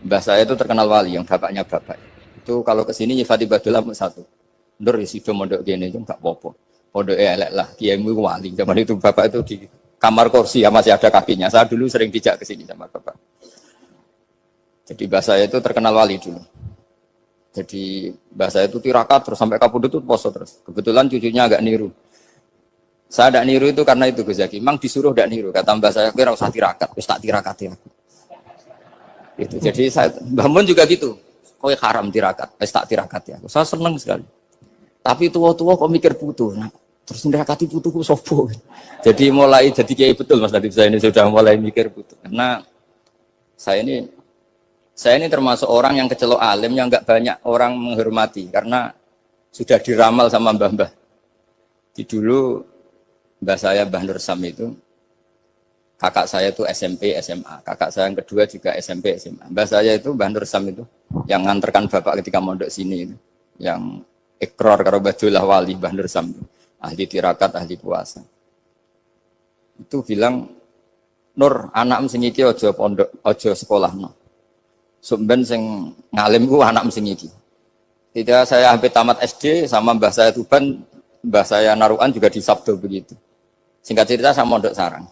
Mbah saya itu terkenal wali, yang bapaknya bapak. Itu kalau kesini nyifati Badullah satu. Nur isido mondok gini itu nggak popo. Pondok elek lah, kiaimu wali. Zaman itu bapak itu di kamar kursi ya masih ada kakinya. Saya dulu sering dijak ke sini sama bapak. Jadi mbah saya itu terkenal wali dulu. Jadi mbah saya itu tirakat terus sampai kabudut itu poso terus. Kebetulan cucunya agak niru. Saya tidak niru itu karena itu Gus Zaki. Memang disuruh tidak niru. Kata mbah saya, kira usah tirakat, wis tak tirakati aku. Itu. Jadi saya, Mbah Mun juga gitu. Kowe haram tirakat, wis tak tirakati aku. Saya seneng sekali. Tapi tua-tua kok mikir putu. Nah, terus nirakati putuku sopo. Jadi mulai jadi kiai betul Mas Nadif, saya ini sudah mulai mikir putu. Karena saya ini termasuk orang yang kecelok alim yang enggak banyak orang menghormati karena sudah diramal sama mbah-mbah. Di dulu mbah saya Mbah Nur Sam itu kakak saya itu SMP SMA, kakak saya yang kedua juga SMP SMA. Mbah saya itu Mbah Nur Sam itu yang nganterkan bapak ketika mondok sini itu, yang ikrar karo Badullah wali Mbah Nur Sam, ahli tirakat, ahli puasa. Itu bilang, Nur, anak sing iki aja pondok, aja sekolahno. Sumben sing ngalim ku anak sing iki. Tidak saya hampir tamat SD sama mbah saya Tuban, mbah saya Narukan juga di Sabdo begitu. Singkat cerita saya mondok sarang.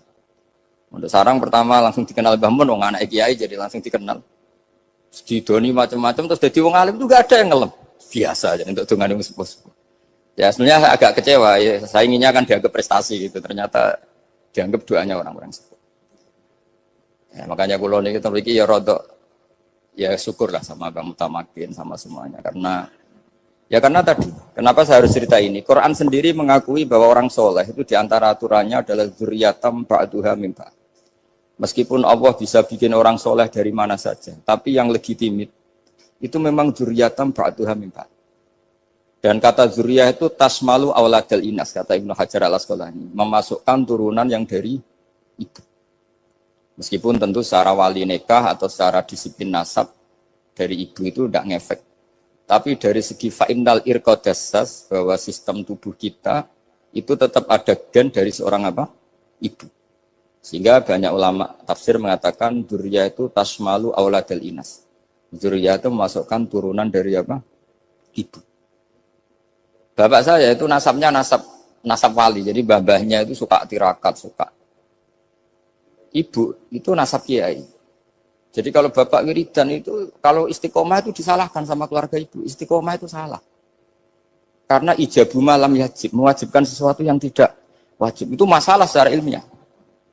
Mondok sarang pertama langsung dikenal Mbah Mun, wong anak kiai jadi langsung dikenal. Didoni macam-macam terus jadi wong alim juga ada yang ngelem. Biasa aja untuk dongane sepuh-sepuh. Ya sebenarnya agak kecewa ya, saya inginnya kan dianggap prestasi gitu, ternyata dianggap doanya orang-orang sepuh. Ya, makanya kula niki mriki ya rodok ya syukurlah sama Bang Mutamakin sama semuanya karena tadi kenapa saya harus cerita ini. Quran sendiri mengakui bahwa orang soleh itu diantara aturannya adalah dzurriyyatam ba'duha min ba'd. Meskipun Allah bisa bikin orang soleh dari mana saja, tapi yang legitimit itu memang dzurriyyatam ba'duha min ba'd. Dan kata dzurriyah itu tasmalu auladal inas, kata Ibnu Hajar al-Asqalani, memasukkan turunan yang dari ibu. Meskipun tentu secara wali nikah atau secara disiplin nasab dari ibu itu tidak ngefek. Tapi dari segi fa'innal irqadassas, bahwa sistem tubuh kita itu tetap ada gen dari seorang apa? Ibu. Sehingga banyak ulama tafsir mengatakan dzurriyyah itu tasmalu auladal inas. Dzurriyyah itu memasukkan turunan dari apa? Ibu. Bapak saya itu nasabnya nasab wali. Jadi babahnya itu suka tirakat, suka. Ibu itu nasab kiai. Jadi kalau bapak wiridan itu, kalau istiqomah itu disalahkan sama keluarga ibu. Istiqomah itu salah. Karena ijabu malam yajib, mewajibkan sesuatu yang tidak wajib. Itu masalah secara ilmiah.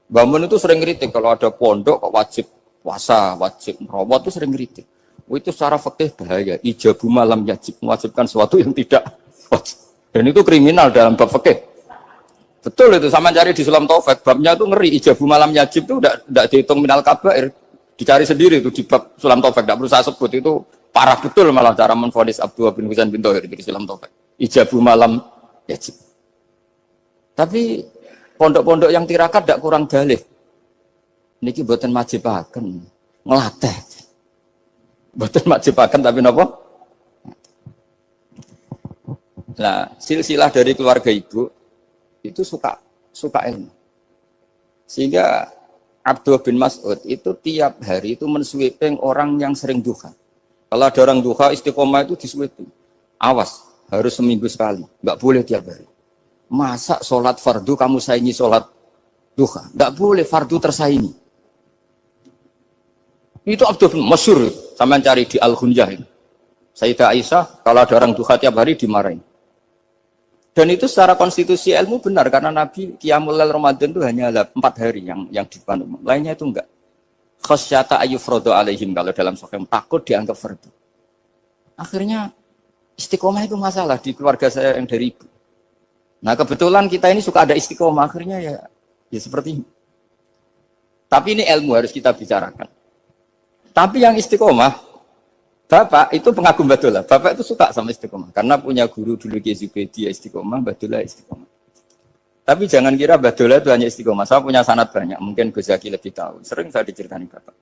Mbah Mun itu sering kritik kalau ada pondok kok wajib puasa, wajib merawat itu sering kritik. Itu secara fikih bahaya. Ijabu malam yajib, mewajibkan sesuatu yang tidak wajib. Dan itu kriminal dalam bab fikih. Betul itu, sama cari di Sulam Taufik, babnya itu ngeri, ijabu malam yajib itu tidak dihitung minal kabair, dicari sendiri itu di bab Sulam Taufik, tidak perlu saya sebut, itu parah betul malah cara menvonis Abdullah bin Husain bin Thohir di Sulam Taufik, ijabu malam yajib. Tapi pondok-pondok yang tirakat tidak kurang dalih, niki boten majibaken, ngelatih, boten majibaken tapi napa? Nah, silsilah dari keluarga ibu itu suka ilmu. Sehingga Abdullah bin Mas'ud itu tiap hari itu mensweeping orang yang sering duha. Kalau ada orang duha istiqomah itu disweeping. Awas, harus seminggu sekali, nggak boleh tiap hari. Masa sholat fardu kamu saingi sholat duha? Nggak boleh, fardu tersaingi. Itu Abdullah bin masyhur, sampean cari di Al-Ghunyah itu. Sayyidah Aisyah kalau ada orang duha tiap hari dimarahin. Dan itu secara konstitusi ilmu benar karena Nabi Qiyamul Lail Ramadan itu hanya 4 hari yang dipandu. Lainnya itu enggak. Khasyata ayyufrodo alaihim kalau dalam sahih takut dianggap fardu. Akhirnya istiqomah itu masalah di keluarga saya yang dari ibu. Nah kebetulan kita ini suka ada istiqomah akhirnya ya seperti ini. Tapi ini ilmu harus kita bicarakan. Tapi yang istiqomah Bapak itu pengagum Badullah. Bapak itu suka sama istiqomah. Karena punya guru dulu Kiai Zubaidi istiqomah, Badullah istiqomah. Tapi jangan kira Badullah itu hanya istiqomah. Saya punya sanad banyak. Mungkin Gus Zaki lebih tahu. Sering saya diceritakan Bapak.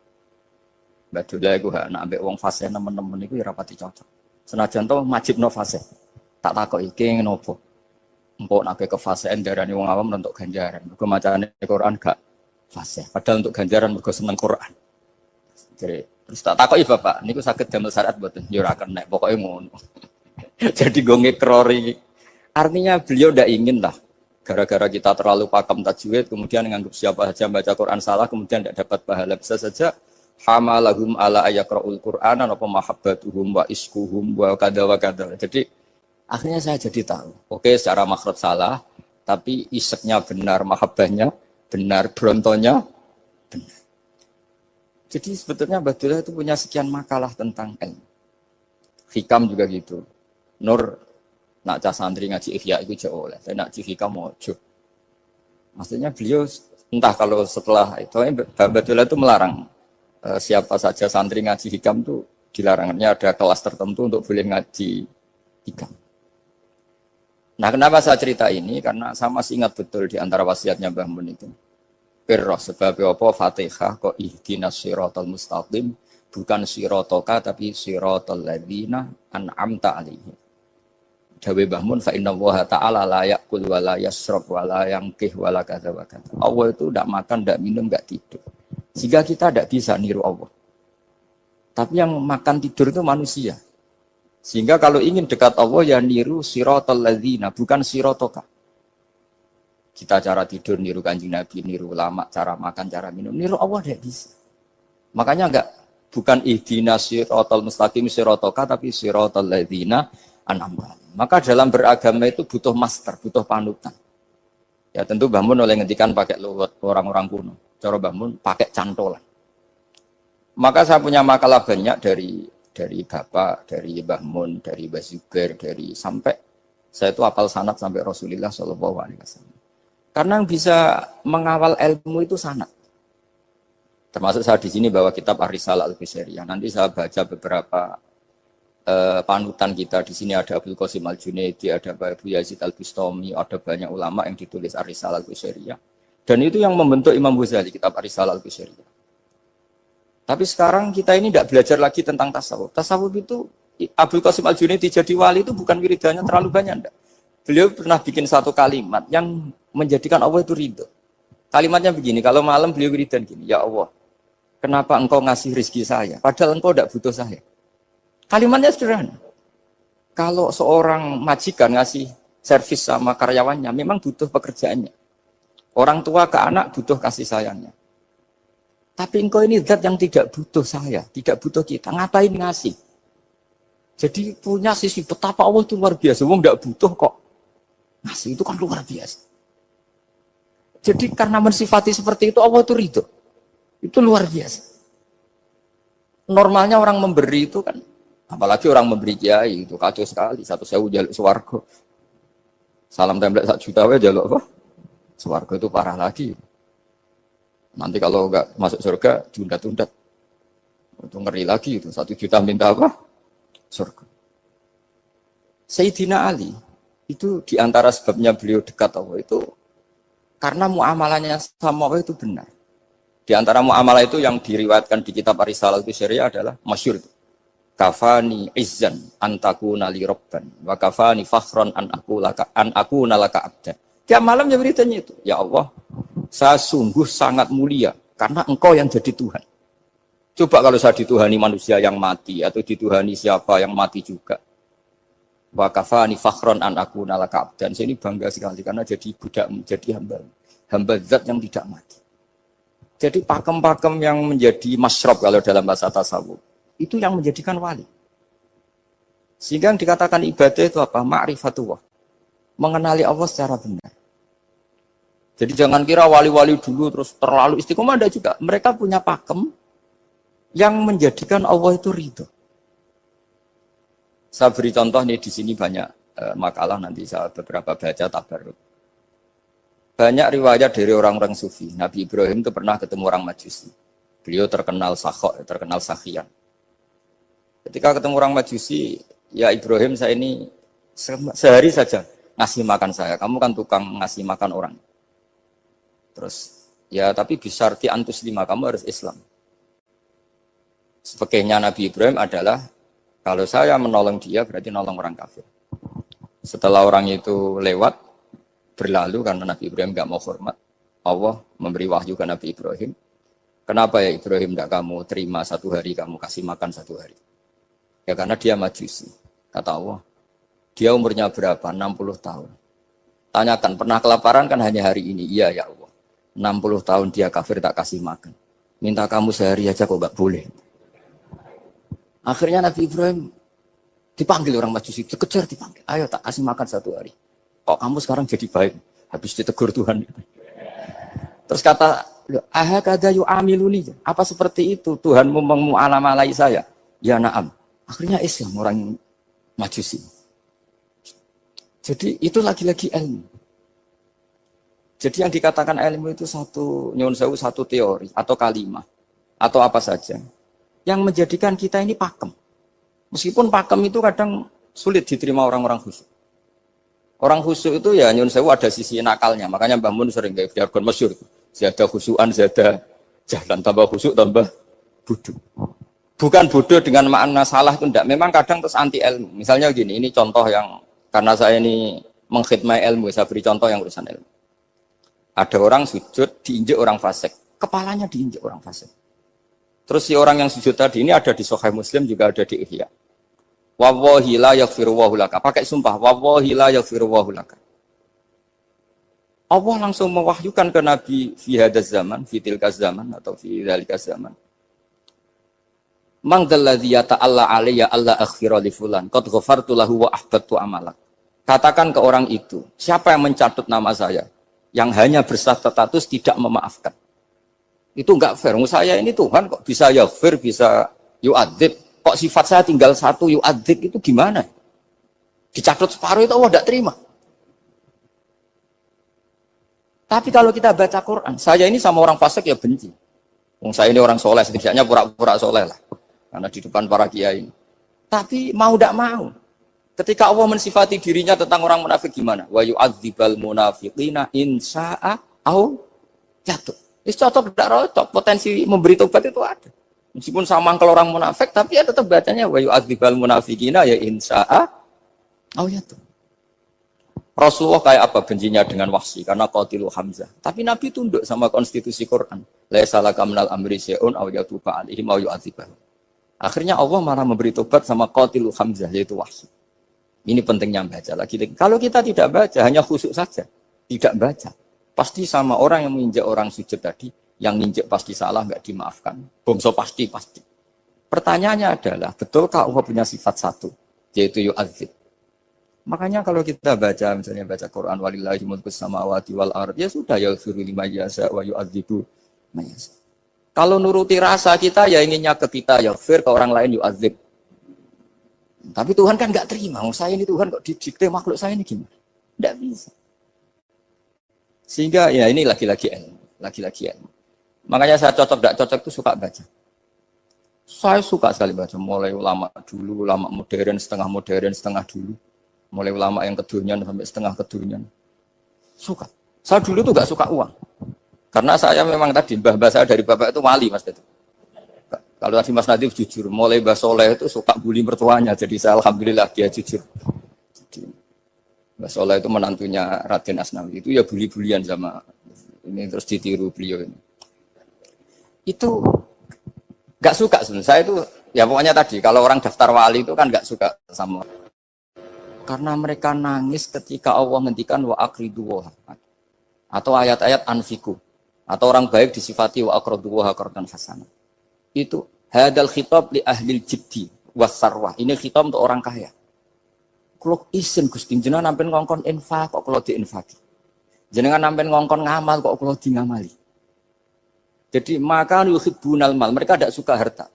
Badullah itu nak ambek wong fase teman-teman itu ya rapati cocok. Senajan to majib no fase. Tak takok iki ngopo. Empuk nak ke fasean darani wong awam untuk ganjaran. Mergo macane Quran gak fase. Padahal untuk ganjaran mergo seneng Quran. Jadi Terus tak takoki Bapak, niku saged damel syariat mboten? Ya ora kena, pokoke ngono. Jadi gue ngekrori. Artinya beliau ndak ingin lah gara-gara kita terlalu pakam tajwid kemudian menganggap siapa saja baca Quran salah kemudian tidak dapat pahala. Bisa saja hamalahum ala ayakra'ul Qur'ana apa mahabbatuhum wa iskuhum wa kada wa kada. Jadi akhirnya saya jadi tahu. Oke, secara makhraj salah, tapi iseknya benar, mahabbahnya benar, brontonya benar. Jadi sebetulnya Abdullah itu punya sekian makalah tentang ilmu. Hikam juga gitu. Nur nak cah santri ngaji ihya itu jauh oleh, tapi nak ngaji hikam mojo. Maksudnya beliau entah kalau setelah itu Abdullah itu melarang siapa saja santri ngaji hikam itu dilarangnya ada kelas tertentu untuk boleh ngaji hikam. Nah, kenapa saya cerita ini? Karena saya masih ingat betul di antara wasiatnya Mbah Mun itu. Pirroh sebab apa Fatihah kok ihdinas siratal mustaqim bukan siratoka tapi siratal ladzina an'amta alaihim. Dawe Mbah Mun fa inna Allaha ta'ala la ya'kul wa la yashrab wa la yanqih wa la kadza wa kadza. Allah itu tidak makan, tidak minum, tidak tidur. Sehingga kita tidak bisa niru Allah. Tapi yang makan tidur itu manusia. Sehingga kalau ingin dekat Allah ya niru siratal ladzina bukan siratoka. Kita cara tidur niru Kanjeng Nabi, niru ulama, cara makan, cara minum, niru Allah tidak bisa. Makanya bukan ihdinas siratal mustaqim siratoka tapi siratal ladzina an'amta. Maka dalam beragama itu butuh master, butuh panutan. Ya tentu Mbah Mun oleh ngendikan pakai luwet orang-orang kuno. Cara Mbah Mun pakai cantolan. Maka saya punya makalah banyak dari Bapak, dari Mbah Mun, dari Mbah Zubair, dari sampai saya itu hafal sanad sampai Rasulullah SAW. Karena yang bisa mengawal ilmu itu sanad. Termasuk saya di sini bawa kitab Ar-Risalah Al-Qusairiyah. Nanti saya baca beberapa panutan kita. Di sini ada Abdul Qasim Al-Junaidi, ada Abu Yazid Al-Bustami, ada banyak ulama yang ditulis Ar-Risalah Al-Qusairiyah. Dan itu yang membentuk Imam Ghazali, kitab Ar-Risalah Al-Qusairiyah. Tapi sekarang kita ini tidak belajar lagi tentang tasawuf. Tasawuf itu Abdul Qasim Al-Junaidi jadi wali itu bukan wiridannya terlalu banyak. Enggak. Beliau pernah bikin satu kalimat yang menjadikan Allah itu ridho. Kalimatnya begini, kalau malam beliau wiridan gini, ya Allah, kenapa engkau ngasih rezeki saya? Padahal engkau tidak butuh saya. Kalimatnya sederhana. Kalau seorang majikan ngasih servis sama karyawannya, memang butuh pekerjaannya. Orang tua ke anak butuh kasih sayangnya. Tapi engkau ini zat yang tidak butuh saya, tidak butuh kita. Ngapain ngasih? Jadi punya sisi betapa Allah itu luar biasa. Wong tidak butuh kok. Ngasih itu kan luar biasa. Jadi karena mensifati seperti itu Allah itu ridho. Itu luar biasa. Normalnya orang memberi itu kan, apalagi orang memberi kiai itu kacau sekali. 1.000 jaluk swarga. Salam template 1 juta wae jaluk apa? Swarga itu parah lagi. Nanti kalau enggak masuk surga diundat-undat. Itu ngeri lagi itu. 1 juta minta apa? Surga. Sayyidina Ali itu diantara sebabnya beliau dekat Allah itu karena muamalahnya sama Allah itu benar. Di antara muamalah itu yang diriwayatkan di kitab Ar-Risalah Al-Qusairiyah adalah masyhur. Kafani izzan antakuna li rabban wa kafani fakhran an aku nalaka abdan. Tiap malam ya beritanya itu. Ya Allah, saya sungguh sangat mulia karena engkau yang jadi Tuhan. Coba kalau saya dituhani manusia yang mati atau dituhani siapa yang mati juga. Wa kafani fakhran an aku nalaka abdan. Saya ini bangga sekali karena jadi budak, jadi hamba zat yang tidak mati. Jadi pakem-pakem yang menjadi masyrab kalau dalam bahasa tasawuf itu yang menjadikan wali. Sehingga yang dikatakan ibadah itu apa? Ma'rifatullah. Mengenali Allah secara benar. Jadi jangan kira wali-wali dulu terus terlalu istiqomah, ada juga. Mereka punya pakem yang menjadikan Allah itu ridho. Saya beri contoh nih di sini banyak makalah nanti saya beberapa baca tabarruk. Banyak riwayat dari orang-orang sufi. Nabi Ibrahim itu pernah ketemu orang Majusi. Beliau terkenal sakhok, terkenal sakhian. Ketika ketemu orang Majusi, ya Ibrahim saya ini sehari saja ngasih makan saya. Kamu kan tukang ngasih makan orang. Terus, ya tapi bisarti antus lima, kamu harus Islam. Sebagainya Nabi Ibrahim adalah kalau saya menolong dia berarti nolong orang kafir. Setelah orang itu lewat, berlalu karena Nabi Ibrahim gak mau hormat, Allah memberi wahyu ke Nabi Ibrahim. Kenapa ya Ibrahim tidak kamu terima 1 hari, kamu kasih makan 1 hari? Ya karena dia majusi. Kata Allah, dia umurnya berapa? 60 tahun. Tanyakan, pernah kelaparan kan hanya hari ini? Iya ya Allah. 60 tahun dia kafir tak kasih makan. Minta kamu sehari aja kok gak boleh. Akhirnya Nabi Ibrahim dipanggil orang majusi, dikejar dipanggil. Ayo tak kasih makan 1 hari. Kok kamu sekarang jadi baik? Habis ditegur Tuhan. Terus kata, ahakada yu'amiluni. Apa seperti itu? Tuhan memu'alamalai saya. Ya na'am. Akhirnya Islam orang majusi. Jadi itu lagi-lagi ilmu. Jadi yang dikatakan ilmu itu nyuwun sewu, satu teori atau kalimat atau apa saja yang menjadikan kita ini pakem. Meskipun pakem itu kadang sulit diterima orang-orang khusyuk. Orang khusyuk itu ya nyuwun sewu ada sisi nakalnya. Makanya Mbah Mun sering kayak jargon masyhur. Zada khusyuan, zada jalan, tambah khusyuk, tambah bodoh. Bukan bodoh dengan makna salah itu enggak. Memang kadang terus anti ilmu. Misalnya gini, ini contoh yang karena saya ini mengkhidmati ilmu, saya beri contoh yang urusan ilmu. Ada orang sujud diinjek orang fasik, kepalanya diinjek orang fasik. Terus si orang yang sujud tadi ini ada di Sahih Muslim, juga ada di Ihya. Wallahi la yaghfiru Allahu laka. Pakai sumpah, wallahi la yaghfiru Allahu laka. Allah langsung mewahyukan ke Nabi fi hadzal zaman, fi tilkaz zaman atau fi dzalikaz zaman. Man dzalladzi yata'alla alayya alla aghfira li fulan qad ghafartu lahu wa ahbattu amalak. Katakan ke orang itu, siapa yang mencatut nama saya yang hanya berstatus tidak memaafkan. Itu enggak fair. Saya ini Tuhan kok bisa yaghfir, bisa yu'adzib. Kok sifat saya tinggal satu yu'adzib itu gimana? Dicatut separuh itu Allah enggak terima. Tapi kalau kita baca Quran, saya ini sama orang fasik ya benci. Saya ini orang soleh, setidaknya pura-pura soleh lah. Karena di depan para kiai. Tapi mau tidak mau. Ketika Allah mensifati dirinya tentang orang munafik gimana? Wa yu'adzibal munafiqina insya'a au jatuh. Ini cocok tidak cocok. Potensi memberi tobat itu ada. Meskipun sama kalau orang munafik, tapi ya tetap bacanya wa yu'adzibal munafiqina ya insya'a au jatuh. Rasulullah kayak apa bencinya dengan Wahsy karena qatilu Hamzah. Tapi Nabi tunduk sama konstitusi Quran. Laisa laka minal amri syai'un aw yatuba alaihim aw yu'adzibahum. Akhirnya Allah malah memberi tobat sama qatilu Hamzah yaitu Wahsy. Ini pentingnya baca lagi. Kalau kita tidak baca, hanya khusyuk saja, tidak baca, pasti sama orang yang menginjak orang sujud tadi, yang menginjak pasti salah, nggak dimaafkan. Bongso pasti. Pertanyaannya adalah, betulkah Allah punya sifat satu, yaitu yu'adzib? Makanya kalau kita baca, misalnya baca Quran, walillahi mulkus samawati wal ard, ya sudah, yaghfiru liman yasha wa yu'adzibu man yasha. Kalau nuruti rasa kita, ya inginnya ke kita, yaghfir, ke orang lain yu'adzib. Tapi Tuhan kan nggak terima, saya ini Tuhan kok didikte makhluk saya ini gimana? Nggak bisa. Sehingga ya ini lagi-lagi ilmu. Makanya saya cocok, nggak cocok itu suka baca. Saya suka sekali baca, mulai ulama dulu, ulama modern, setengah dulu. Mulai ulama yang kedunian sampai setengah kedunian. Suka. Saya dulu tuh gak suka uang. Karena saya memang tadi, mbah-mbah saya dari bapak itu wali mas. Itu. Kalau tadi Mas Nadif jujur, mulai Mbah Soleh itu suka bully mertuanya. Jadi saya alhamdulillah dia jujur. Jadi, Mbah Soleh itu menantunya Raden Asnawi. Itu ya bully-bulian sama ini terus ditiru beliau ini. Itu gak suka sebenarnya. Saya itu, ya pokoknya tadi, kalau orang daftar wali itu kan gak suka sama karena mereka nangis ketika Allah ngendikan wa aqridu atau ayat-ayat anfiku atau orang baik disifati wa aqridu wa qardan hasanah. Itu hadal khitab li ahlil jiddi wasarwah. Ini khitab untuk orang kaya. Kalau isin Gusti jenengan nampen ngongkon infak kok kalau diinfaki. Jenengan nampen ngongkon ngamal kok kalau di ngamali. Jadi maka yuhibbunal mal, mereka tidak suka harta.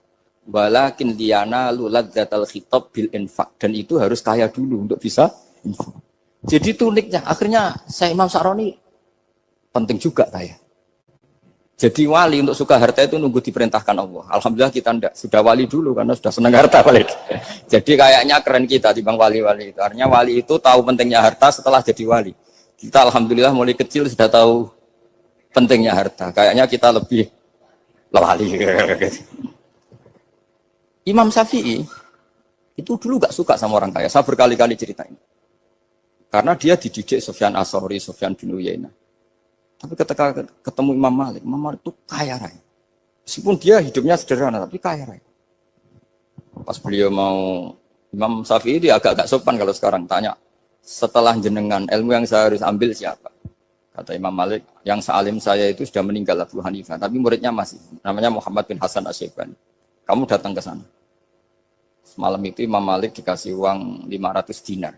Walakin liyana luladzatal khitab bil infak, dan itu harus kaya dulu untuk bisa infak. Jadi itu uniknya. Akhirnya saya Imam Sa'roni penting juga kaya. Jadi wali untuk suka harta itu nunggu diperintahkan Allah. Alhamdulillah kita enggak, sudah wali dulu karena sudah senang harta balik. Jadi kayaknya keren kita dibanding wali-wali itu. Artinya wali itu tahu pentingnya harta setelah jadi wali. Kita alhamdulillah mulai kecil sudah tahu pentingnya harta. Kayaknya kita lebih wali. Imam Syafi'i itu dulu gak suka sama orang kaya. Saya berkali-kali ceritain. Karena dia dididik Sufyan As-Tsauri, Sufyan bin Uyainah. Tapi ketika ketemu Imam Malik itu kaya raya. Meskipun dia hidupnya sederhana tapi kaya raya. Pas beliau mau Imam Syafi'i itu agak-agak sopan kalau sekarang tanya, setelah jenengan ilmu yang saya harus ambil siapa? Kata Imam Malik, yang sealim saya itu sudah meninggal Abu Hanifah, tapi muridnya masih, namanya Muhammad bin Hasan Asy-Syaibani. Kamu datang ke sana. Semalam itu Imam Malik dikasih uang 500 dinar.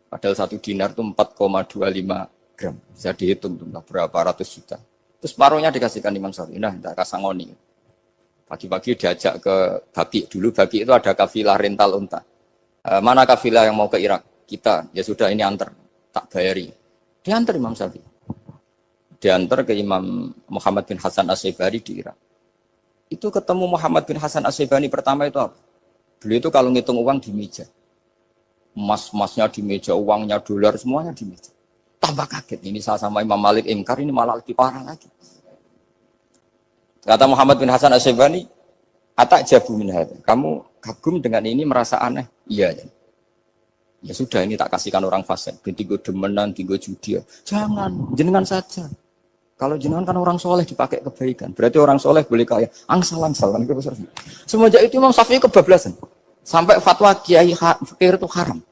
Padahal 1 dinar itu 4,25 gram. Bisa dihitung berapa ratus juta. Terus paruhnya dikasihkan Imam Syafi'i. Nah, tidak kasangoni. Pagi-pagi diajak ke Baki. Dulu Baki itu ada kafilah rental unta. Mana kafilah yang mau ke Irak? Kita. Ya sudah ini antar. Tak bayari. Diantar Imam Syafi'i. Diantar ke Imam Muhammad bin Hasan Asy-Syaibani di Irak. Itu ketemu Muhammad bin Hasan Asy-Syaibani pertama itu apa? Beliau itu kalau ngitung uang di meja. Emas-emasnya di meja, uangnya dolar, semuanya di meja. Tambah kaget. Ini saya sama Imam Malik ingkar, ini malah lebih parah lagi. Kata Muhammad bin Hasan Asy-Syaibani, "Atak jabu min hadza." Kamu kagum dengan ini, merasa aneh? Iya. Ya sudah, ini tak kasihkan orang fasik. Tigo demenan, tigo judi. Jangan, jenengan saja. Kalau jenengan kan orang soleh dipakai kebaikan. Berarti orang soleh boleh kaya. Angsal-angsal. Semenjak itu Imam Syafi'i kebablasan. Sampai fatwa kiai fakir itu haram.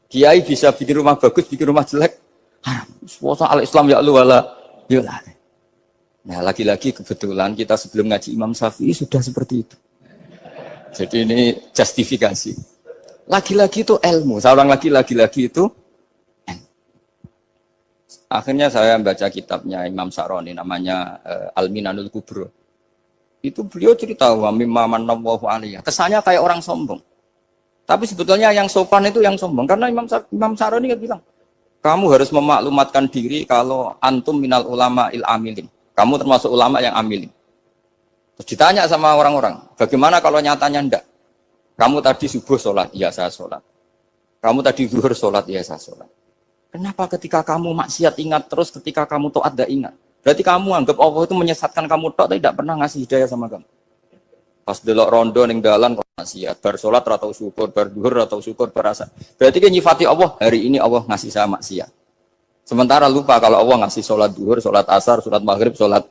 Kiai bisa bikin rumah bagus, bikin rumah jelek. Haram. Puasa al-Islam ya lu wala. Yalah. Nah, lagi-lagi kebetulan kita sebelum ngaji Imam Syafi'i sudah seperti itu. Jadi ini justifikasi. Lagi-lagi itu ilmu. Seorang lagi-lagi itu akhirnya saya baca kitabnya Imam Sa'roni namanya Al-Minanul Kubro. Itu beliau cerita wa mimma manallahu alaihi. Kesannya kayak orang sombong. Tapi sebetulnya yang sopan itu yang sombong karena Imam Sa'roni kan bilang, kamu harus memaklumatkan diri kalau antum minal ulama il amilin. Kamu termasuk ulama yang amilin. Terus ditanya sama orang-orang, bagaimana kalau nyatanya enggak? Kamu tadi subuh sholat, iya saya sholat. Kamu tadi zuhur sholat, iya saya sholat. Kenapa ketika kamu maksiat ingat terus, ketika kamu taat tidak ingat? Berarti kamu anggap Allah itu menyesatkan kamu tok, tidak pernah ngasih hidayah sama kamu. Pas delok rondo ning dalan kok maksiat, bar sholat atau syukur, bar zuhur atau syukur, berasa. Berarti kan nyifati Allah, hari ini Allah ngasih saya maksiat. Sementara lupa kalau Allah ngasih sholat zuhur, sholat asar, sholat maghrib, sholat.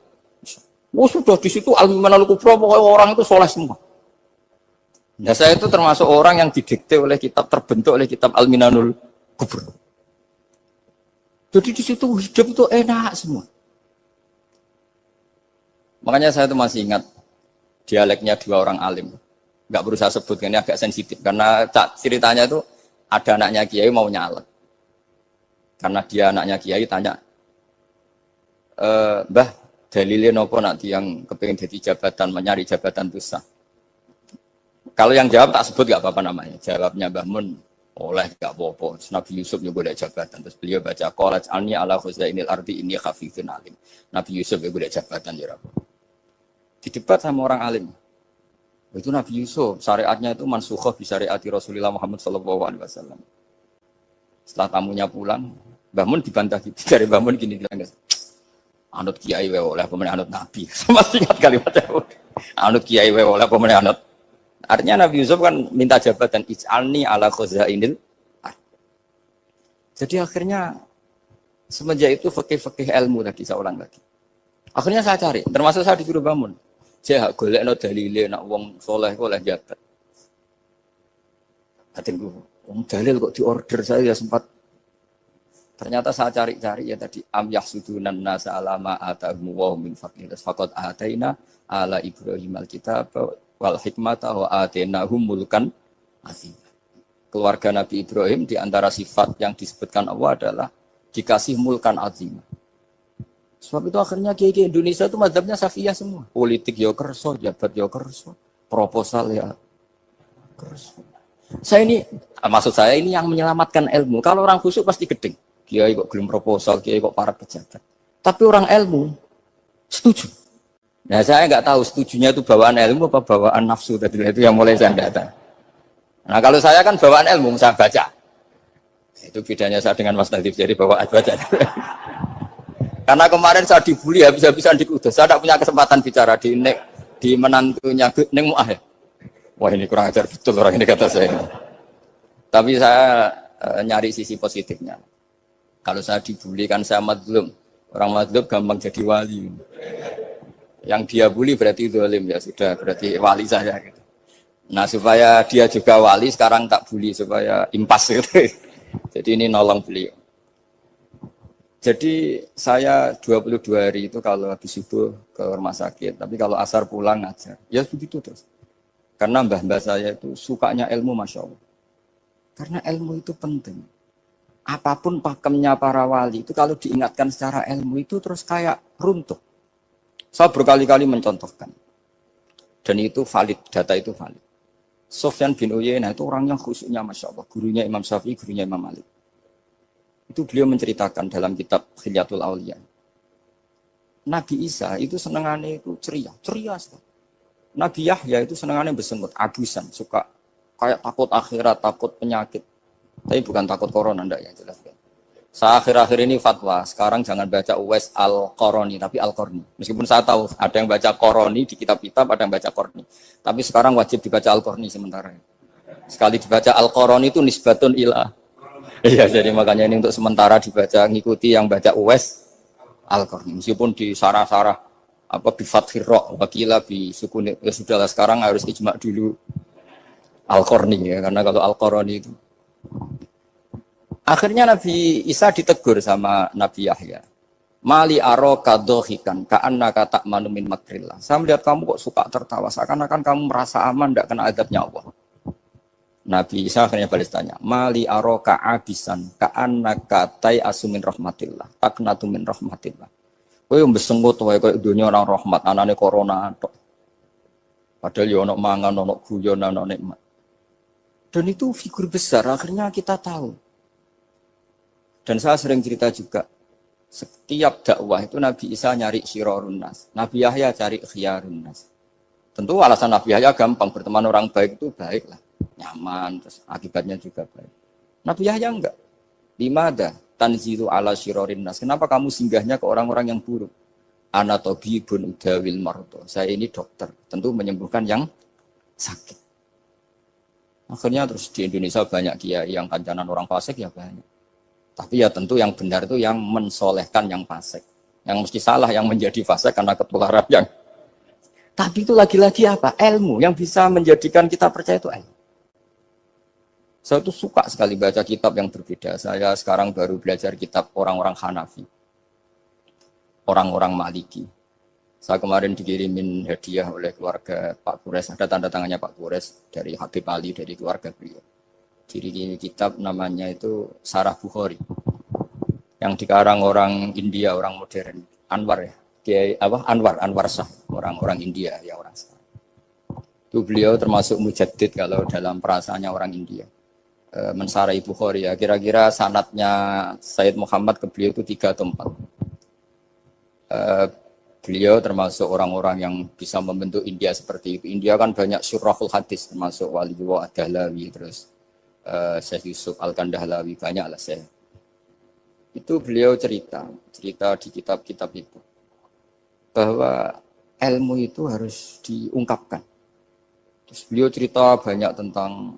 Oh sudah di situ Al-Minanul Kubro, pokoknya orang itu soleh semua. Nah saya itu termasuk orang yang didikte oleh kitab, terbentuk oleh kitab Al-Minanul Kubro. Jadi di situ hidup itu enak semua. Makanya saya itu masih ingat dialeknya dua orang alim. Nggak berusaha sebut, ini agak sensitif. Karena ceritanya itu ada anaknya kiai mau nyalek. Karena dia anaknya kiai tanya, Mbah, dalilnya nopo nanti yang kepengen jadi jabatan, mencari jabatan itu sah. Kalau yang jawab tak sebut nggak apa-apa namanya. Jawabnya Mbah Mun, oleh nggak apa-apa. Nabi Yusuf juga boleh jabatan. Terus beliau baca qalat alni ala khuzainil ardi inni khafifun alim. Nabi Yusuf juga boleh jabatan ya Rabb. Didebat sama orang alim. Itu Nabi Yusuf, syariatnya itu mansukhah bi syariati Rasulullah Muhammad sallallahu alaihi wasallam. Setelah tamunya pulang, Mbah Mun dibantah gitu. Dari Mbah Mun gini bilang, anut kiai wae oleh pemenang anut nabi. Sama ingat kalimatnya. Anut kiai wae oleh pemenang anut. Artinya Nabi Yusuf kan minta jabatan ij'alni ala khuzainil. Jadi akhirnya semenjak itu fikih-fikih ilmu lagi saya ulang lagi. Akhirnya saya cari, termasuk saya disuruh bangun. Saya golekno dalile nak wong soleh kok oleh jabat. Atengku, wong dalil kok diorder saya sempat. Ternyata saya cari-cari ya tadi am yahsudunan nasa alama atahum wa min fadlih faqad ataina ala Ibrahim alkitab wal hikmata wa atainahum mulkan azim. Keluarga Nabi Ibrahim di antara sifat yang disebutkan Allah adalah dikasih mulkan azim. Sebab itu akhirnya kiai Indonesia itu mazhabnya Syafi'iyah semua. Politik ya kerso, jabat ya kerso, proposal ya kerso. Saya ini, maksud saya ini yang menyelamatkan ilmu. Kalau orang khusyuk pasti gedeng. Kiai kok belum proposal, kiai kok para pejabat. Tapi orang ilmu setuju. Nah saya nggak tahu setujunya itu bawaan ilmu apa bawaan nafsu tadi itu yang mulai saya data. Nah kalau saya kan bawaan ilmu, saya baca. Itu bedanya saya dengan Mas Nadif, jadi bawaan baca. Karena kemarin saya dibully habis-habisan di Kudus. Saya tidak punya kesempatan bicara di menantunya Neng Mu'ah. Wah ini kurang ajar betul orang ini kata saya. Tapi saya nyari sisi positifnya. Kalau saya dibully kan saya madlum. Orang madlum gampang jadi wali. Yang dia bully berarti zalim ya sudah berarti wali saya gitu. Nah supaya dia juga wali sekarang tak bully supaya impas gitu. Jadi ini nolong beliau. Jadi saya 22 hari itu kalau habis subuh ke rumah sakit, tapi kalau asar pulang ngajar. Ya begitu terus. Karena mbah-mbah saya itu sukanya ilmu Masya Allah. Karena ilmu itu penting. Apapun pakemnya para wali itu kalau diingatkan secara ilmu itu terus kayak runtuh. Saya berkali-kali mencontohkan. Dan itu valid, data itu valid. Sufyan bin Uyainah itu orang yang khusyuknya Masya Allah. Gurunya Imam Syafi'i, gurunya Imam Malik. Itu beliau menceritakan dalam kitab Hilyatul Auliya. Nabi Isa itu senengannya itu ceria sekali. Nabi Yahya itu senengannya bersemut, abusan, suka kayak takut akhirat, takut penyakit. Tapi bukan takut corona, enggak ya jelas. Saya akhir-akhir ini fatwa, sekarang jangan baca Uwais Al-Qarani, tapi Al-Qarni. Meskipun saya tahu ada yang baca Qarani di kitab-kitab, ada yang baca Qarni. Tapi sekarang wajib dibaca Al-Qarni sementara. Sekali dibaca Al-Qarani itu nisbatun ilah. Iya, jadi makanya ini untuk sementara dibaca, ngikuti yang baca Uwais Al-Qarni. Meskipun di sarah-sarah apa bi fathir ra wakila bi sukun, ya sudahlah sekarang harus ijma dulu Al-Qarni ya, karena kalau Al-Qarani itu akhirnya Nabi Isa ditegur sama Nabi Yahya. Mali aroka dohikan ka'annaka ta'manu min makrillah. Saya melihat kamu kok suka tertawa, seakan-akan kamu merasa aman tidak kena azabnya Allah. Nabi Isa akhirnya balas tanya, Mali aroka abisan ka'annaka tai'asu min rahmatillah, taknatu min rahmatillah. Kowe mbesenggut wae koyo dunya orang rahmat, anane corona tok. Padahal yo ono mangan, ono guyon, ono nikmat. Dan itu figur besar, akhirnya kita tahu. Dan saya sering cerita juga, setiap dakwah itu Nabi Isa nyari syirorun nas, Nabi Yahya cari khiyarun nas. Tentu alasan Nabi Yahya gampang, berteman orang baik itu baik lah, nyaman, terus akibatnya juga baik. Nabi Yahya enggak. Limada tanzilu ala syirorin nas. Kenapa kamu singgahnya ke orang-orang yang buruk? Ana tabibun udawil mardo. Saya ini dokter, tentu menyembuhkan yang sakit. Akhirnya terus di Indonesia banyak kiai yang kancanan orang fasik ya banyak. Tapi ya tentu yang benar itu yang mensolehkan yang fasik. Yang mesti salah yang menjadi fasik karena ketularan yang. Tapi itu lagi-lagi apa? Ilmu yang bisa menjadikan kita percaya itu ilmu. Saya tuh suka sekali baca kitab yang berbeda. Saya sekarang baru belajar kitab orang-orang Hanafi. Orang-orang Maliki. Saya kemarin dikirimin hadiah oleh keluarga Pak Kures. Ada tanda tangannya Pak Kures dari Habib Ali, dari keluarga beliau. Jadi kitab namanya itu Sarah Bukhari yang dikarang orang India, orang modern, Anwar ya, Anwar Shah, orang India ya orang sekarang. Itu beliau termasuk mujaddid kalau dalam perasaannya orang India. Mensarai Bukhari ya, kira-kira sanadnya Sayyid Muhammad ke beliau itu 3 atau 4. Beliau termasuk orang-orang yang bisa membentuk India seperti itu. India kan banyak syurahul hadis termasuk Waliullah Ad-Dahlawi terus Syekh Yusuf Al-Kandahlawi, banyak lah saya. Itu beliau cerita di kitab-kitab itu bahwa ilmu itu harus diungkapkan. Terus beliau cerita banyak tentang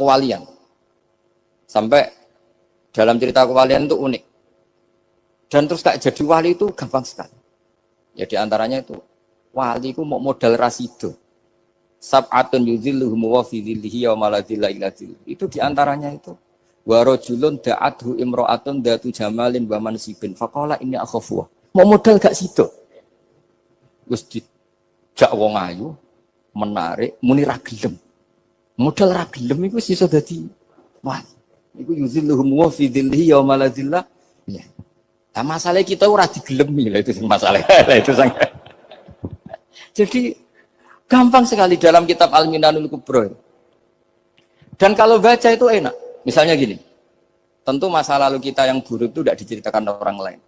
kewalian. Sampai dalam cerita kewalian itu unik. Dan terus kayak jadi wali itu gampang sekali. Ya di antaranya itu wali itu mau modal rasido. Sab'atun yuzilluhum wa fi dhillihi wa maladilla ila dhillihi. Itu diantaranya itu wa rajulun da'athu imra'atun datu jamalin wa mansibin faqala inni akhafu. Mau modal gak sido. Wis dijak wong ayu menarik muni ra gelem. Modal ra gelem iku iso dadi wah. Iku yuzilluhum wa fi dhillihi wa maladilla. Ya. Nah, masalah kita ora digelemi lah itu masalah. Itu sangat. Jadi gampang sekali dalam kitab Al-Minanul Kubro. Dan kalau baca itu enak. Misalnya gini, tentu masa lalu kita yang buruk itu tidak diceritakan orang lain.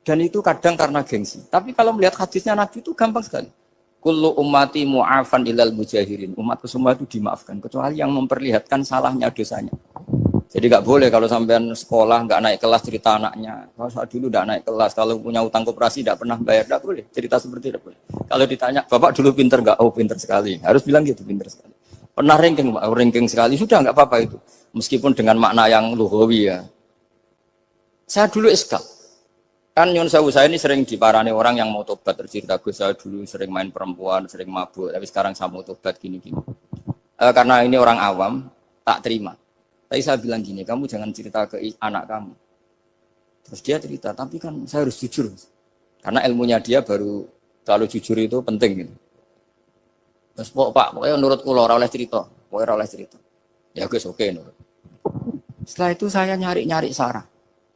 Dan itu kadang karena gengsi. Tapi kalau melihat hadisnya Nabi itu gampang sekali. Kullu ummati mu'afan ilal mujahirin. Umatku semua itu dimaafkan. Kecuali yang memperlihatkan salahnya dosanya. Jadi nggak boleh kalau sampean sekolah nggak naik kelas cerita anaknya. Kalau saat dulu nggak naik kelas, kalau punya utang koperasi nggak pernah bayar, nggak boleh cerita seperti itu. Kalau ditanya, bapak dulu pinter nggak? Oh pinter sekali. Harus bilang gitu pinter sekali. Pernah ranking sekali sudah nggak apa-apa itu. Meskipun dengan makna yang lughawi ya. Saya dulu iskal. Kan nyun sewu saya ini sering diparani orang yang mau tobat cerita Gus saya dulu sering main perempuan, sering mabuk, tapi sekarang saya mau tobat gini-gini. Karena ini orang awam, tak terima. Tapi saya bilang gini, kamu jangan cerita ke anak kamu. Terus dia cerita, tapi kan saya harus jujur. Karena ilmunya dia baru terlalu jujur itu penting gitu. Terus pokoknya menurut kula ora oleh cerita, pokoknya ora oleh cerita. Ya Gus oke nurut. Setelah itu saya nyari-nyari sarah,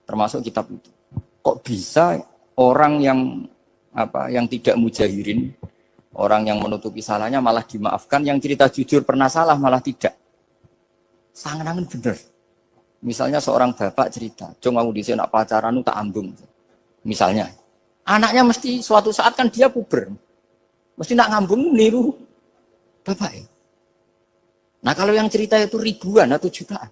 termasuk kitab itu. Kok bisa orang yang tidak mujahirin, orang yang menutupi salahnya malah dimaafkan, yang cerita jujur pernah salah malah tidak. Sangat bener. Misalnya seorang bapak cerita, "Jong aku dhisik nak pacaran tak ambung." Misalnya, anaknya mesti suatu saat kan dia puber. Mesti nak ngambung niru bapak. Nah, kalau yang cerita itu ribuan atau jutaan.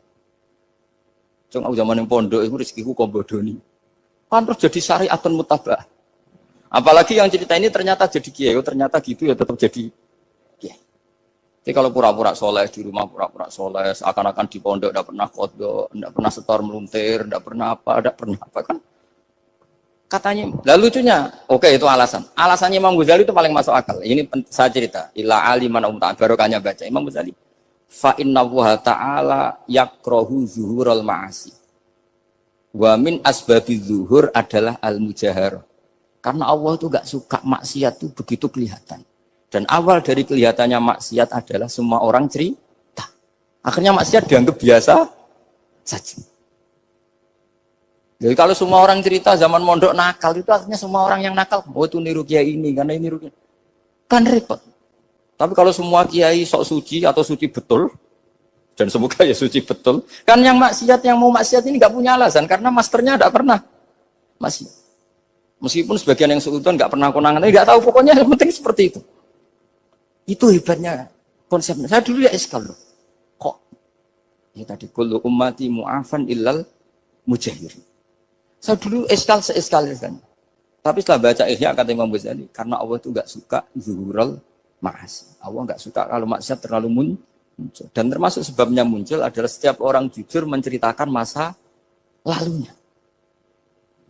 Jong aku zaman yang pondok itu rezekiku kombodoni. Kan terus jadi syariatun mutabah. Apalagi yang cerita ini ternyata jadi kiai, ternyata gitu ya tetap jadi kiai. Jadi kalau pura-pura soleh di rumah pura-pura soleh, seakan-akan di pondok tidak pernah kodok, tidak pernah setor meluntir, tidak pernah apa kan? Katanya, lalu lucunya, oke itu alasan. Alasannya Imam Ghazali itu paling masuk akal. Ini saya cerita, illa aliman umta barokahnya baca Imam Ghazali. Fa inna wa ta'ala yakrohu zuhurul ma'asi. Wa min asbabi zuhur adalah al-mujaharah. Karena Allah itu gak suka maksiat itu begitu kelihatan. Dan awal dari kelihatannya maksiat adalah semua orang cerita. Akhirnya maksiat dianggap biasa saja. Jadi kalau semua orang cerita zaman mondok nakal itu artinya semua orang yang nakal. Oh itu niru kiai ini, karena ini niru kiai. Kan repot. Tapi kalau semua kiai sok suci atau suci betul, dan semoga ya suci betul, kan yang maksiat, yang mau maksiat ini nggak punya alasan, karena masternya nggak pernah maksiat. Meskipun sebagian yang seutuhan nggak pernah konangan, nggak tahu, pokoknya yang penting seperti itu. Itu hebatnya konsepnya. Saya dulu ya eskal loh. Kok? Ya tadi kullu ummati mu'afan illal mujahirin. Saya dulu eskal kan. Tapi setelah baca Ihya kata Imam Ghazali, karena Allah itu nggak suka zuhurul ma'asi. Allah nggak suka kalau maksiat terlalu muncul. Dan termasuk sebabnya muncul adalah setiap orang jujur menceritakan masa lalunya.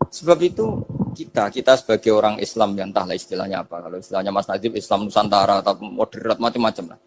Sebab itu kita sebagai orang Islam yang entahlah istilahnya apa. Kalau istilahnya Mas Najib Islam Nusantara atau moderat macam-macam lah.